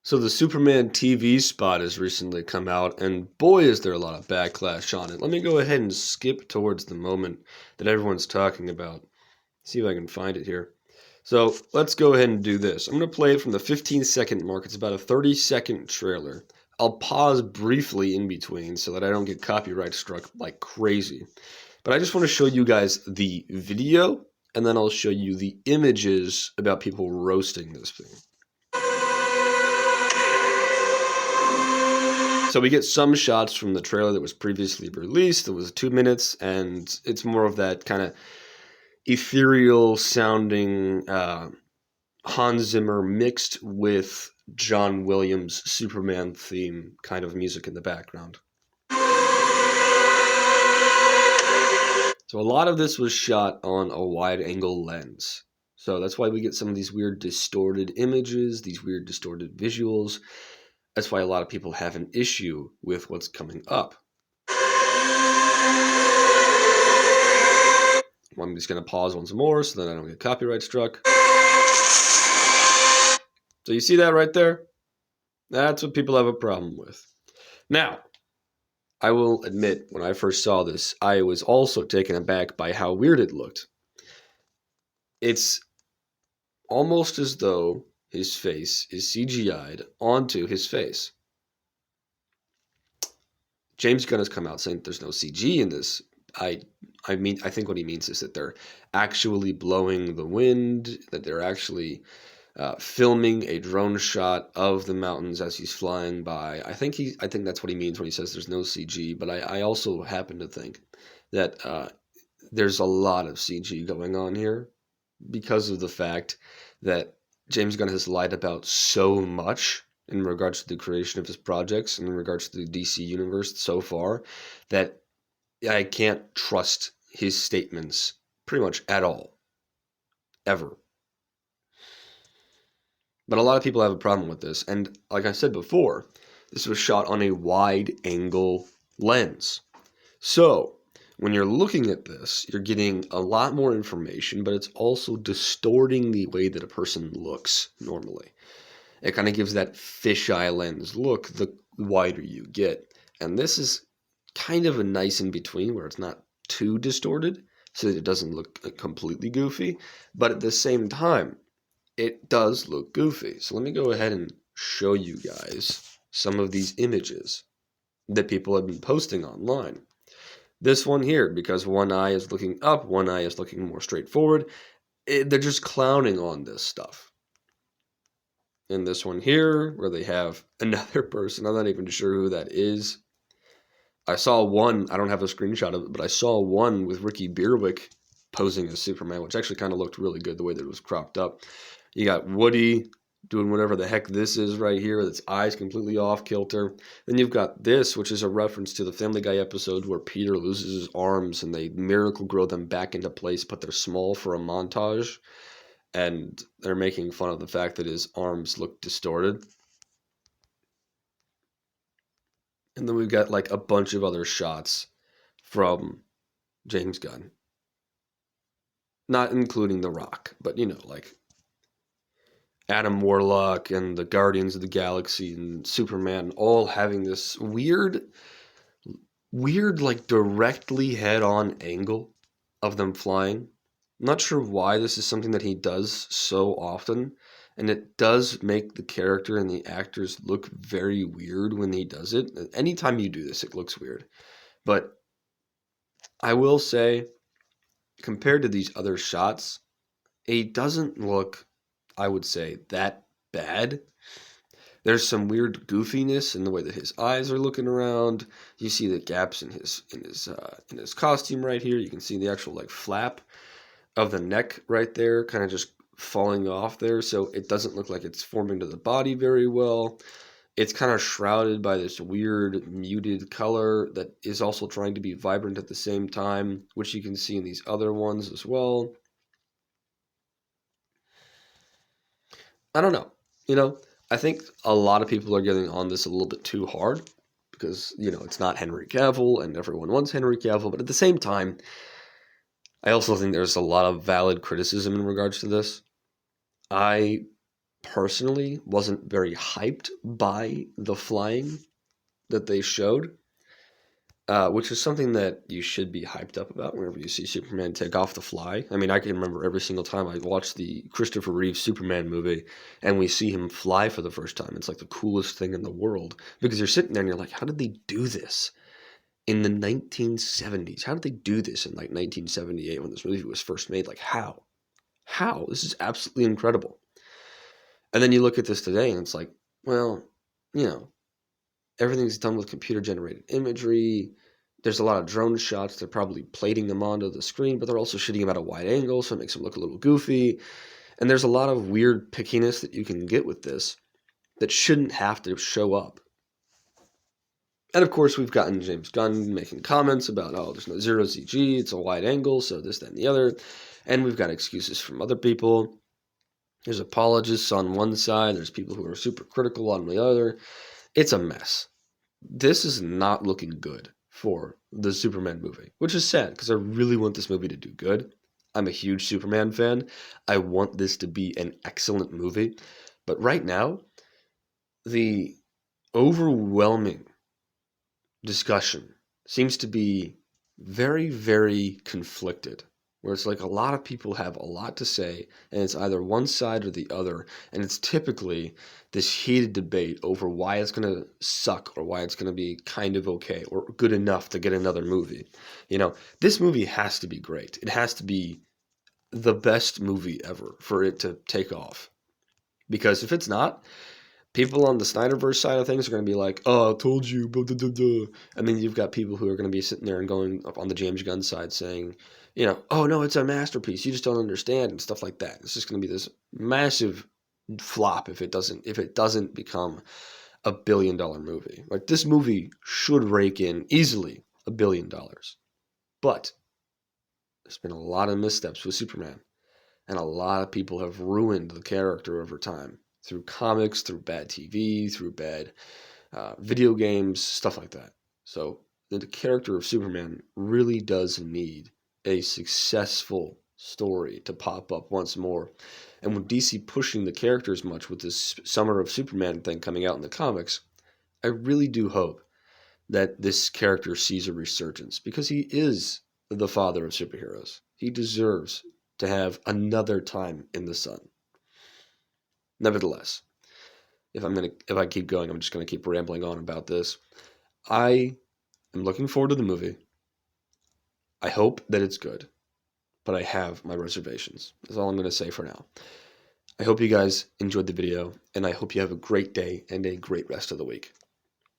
So the Superman TV spot has recently come out, and boy, is there a lot of backlash on it. Let me go ahead and skip towards the moment that everyone's talking about. See if I can find it here. So let's go ahead and do this. I'm going to play it from the 15-second mark. It's about a 30-second trailer. I'll pause briefly in between so that I don't get copyright struck like crazy. But I just want to show you guys the video, and then I'll show you the images about people roasting this thing. So we get some shots from the trailer that was previously released. It was 2 minutes, and it's more of that kind of ethereal sounding Hans Zimmer mixed with John Williams' Superman theme kind of music in the background. So a lot of this was shot on a wide angle lens. So that's why we get some of these weird distorted images, these weird distorted visuals. That's why a lot of people have an issue with what's coming up. I'm just going to pause once more so that I don't get copyright struck. So you see that right there? That's what people have a problem with. Now, I will admit, when I first saw this, I was also taken aback by how weird it looked. It's almost as though his face is CGI'd onto his face. James Gunn has come out saying there's no CG in this. I think what he means is that they're actually blowing the wind, that they're actually filming a drone shot of the mountains as he's flying by. I think that's what he means when he says there's no CG. But I also happen to think that there's a lot of CG going on here because of the fact that James Gunn has lied about so much in regards to the creation of his projects and in regards to the DC universe so far that I can't trust his statements pretty much at all, ever. But a lot of people have a problem with this, and like I said before, this was shot on a wide angle lens. So when you're looking at this, you're getting a lot more information, but it's also distorting the way that a person looks normally. It kind of gives that fisheye lens look the wider you get. And this is kind of a nice in between where it's not too distorted so that it doesn't look completely goofy, but at the same time, it does look goofy. So let me go ahead and show you guys some of these images that people have been posting online. This one here, because one eye is looking up, one eye is looking more straightforward. They're just clowning on this stuff. And this one here, where they have another person, I'm not even sure who that is. I saw one, I don't have a screenshot of it, but I saw one with Ricky Bierwick posing as Superman, which actually kind of looked really good the way that it was cropped up. You got Woody doing whatever the heck this is right here, with its eyes completely off kilter. Then you've got this, which is a reference to the Family Guy episode where Peter loses his arms and they miracle grow them back into place, but they're small for a montage. And they're making fun of the fact that his arms look distorted. And then we've got like a bunch of other shots from James Gunn. Not including The Rock, but like Adam Warlock and the Guardians of the Galaxy and Superman all having this weird like directly head-on angle of them flying. I'm not sure why this is something that he does so often, and it does make the character and the actors look very weird when he does it. Anytime you do this, it looks weird. But I will say, compared to these other shots, it doesn't look, I would say, that bad. There's some weird goofiness in the way that his eyes are looking around. You see the gaps in his costume right here. You can see the actual like flap of the neck right there, kind of just falling off there. So it doesn't look like it's forming to the body very well. It's kind of shrouded by this weird muted color that is also trying to be vibrant at the same time, which you can see in these other ones as well. I don't know. I think a lot of people are getting on this a little bit too hard because, it's not Henry Cavill and everyone wants Henry Cavill. But at the same time, I also think there's a lot of valid criticism in regards to this. I personally wasn't very hyped by the flying that they showed, which is something that you should be hyped up about whenever you see Superman take off the fly. I mean, I can remember every single time I watched the Christopher Reeve Superman movie and we see him fly for the first time. It's like the coolest thing in the world because you're sitting there and you're like, how did they do this in the 1970s? How did they do this in like 1978 when this movie was first made? Like, how? How? This is absolutely incredible. And then you look at this today and it's like, well, you know, everything's done with computer generated imagery. There's a lot of drone shots. They're probably plating them onto the screen, but they're also shooting them at a wide angle, so it makes them look a little goofy. And there's a lot of weird pickiness that you can get with this that shouldn't have to show up. And of course, we've gotten James Gunn making comments about, oh, there's no zero CG, it's a wide angle, so this, that, and the other. And we've got excuses from other people. There's apologists on one side, there's people who are super critical on the other. It's a mess. This is not looking good for the Superman movie, which is sad because I really want this movie to do good. I'm a huge Superman fan. I want this to be an excellent movie. But right now, the overwhelming discussion seems to be very, very conflicted, where it's like a lot of people have a lot to say, and it's either one side or the other, and it's typically this heated debate over why it's going to suck or why it's going to be kind of okay or good enough to get another movie. You know, this movie has to be great. It has to be the best movie ever for it to take off. Because if it's not, people on the Snyderverse side of things are going to be like, oh, I told you, blah, blah, blah, blah. And then you've got people who are going to be sitting there and going up on the James Gunn side saying, you know, oh, no, it's a masterpiece. You just don't understand and stuff like that. It's just going to be this massive flop if it doesn't become a $1 billion movie. Like, this movie should rake in easily $1 billion. But there's been a lot of missteps with Superman. And a lot of people have ruined the character over time. Through comics, through bad TV, through bad video games, stuff like that. So the character of Superman really does need a successful story to pop up once more. And with DC pushing the character as much with this Summer of Superman thing coming out in the comics, I really do hope that this character sees a resurgence because he is the father of superheroes. He deserves to have another time in the sun. Nevertheless, if I keep going, I'm just gonna keep rambling on about this. I am looking forward to the movie. I hope that it's good, but I have my reservations. That's all I'm gonna say for now. I hope you guys enjoyed the video, and I hope you have a great day and a great rest of the week.